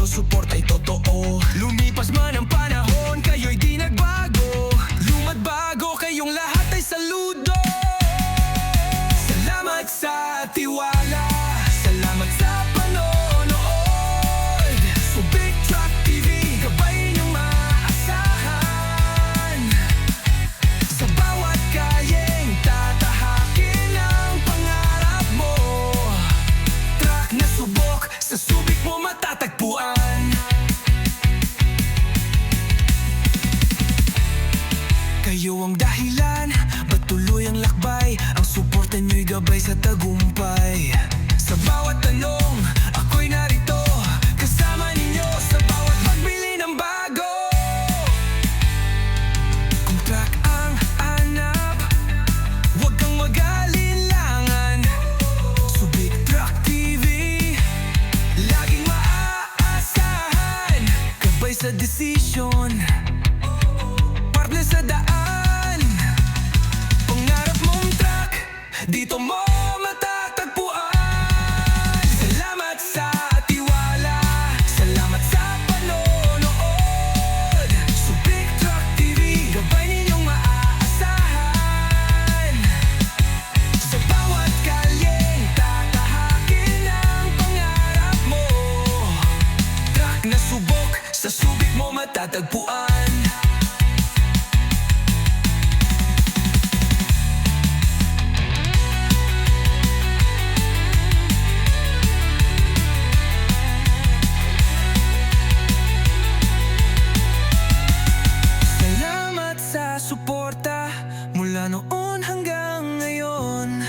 support ay totoo. Lumipas man ang panahon, kayo'y di nagbago. Luma't bago, kayong lahat ay saludo. Salamat sa tiwala, salamat sa panonood. Subic Truck TV, gabay niyong maasahan. Sa bawat kayeng tatahakin ang pangarap mo. Truck na subok, sa Subic mo matatagpuan. Kayo ang dahilan, ba't tuloy ang lakbay? Ang suporta nyo'y gabay sa tagumpay. Sa bawat tanong, ako'y narito, kasama ninyo sa bawat pagbili ng bago. Kung truck ang hanap, huwag kang mag-alinlangan. Subic Truck TV, laging maaasahan. Gabay sa desisyon, partner sa daan. Pangarap mong truck, dito mo matatagpuan. Salamat sa tiwala, salamat sa panonood. Subic Truck TV, gabay ninyong maaasahan. Sa bawat kalyeng tatahakin ang pangarap mo. Truck na subok, sa Subic mo matatagpuan. Suporta mula noon hanggang ngayon.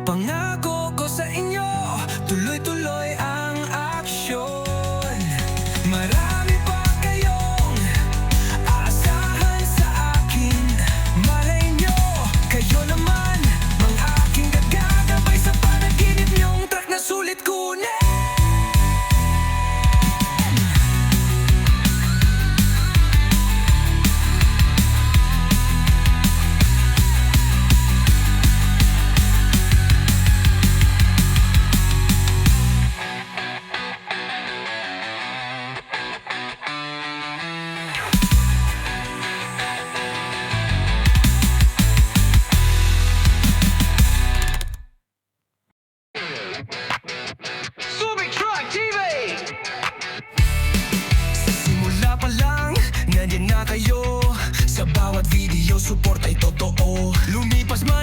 Pangako ko sa inyo, tuloy-tuloy ang aksyon. Marami pa kayong aasahan sa akin. Malay nyo, kayo naman ang aking gagagabay sa panaginip nyong truck na sulit kunin. Subic Truck TV! Sa simula pa lang, nandiyan na kayo. Sa bawat video, support ay totoo. Lumipas man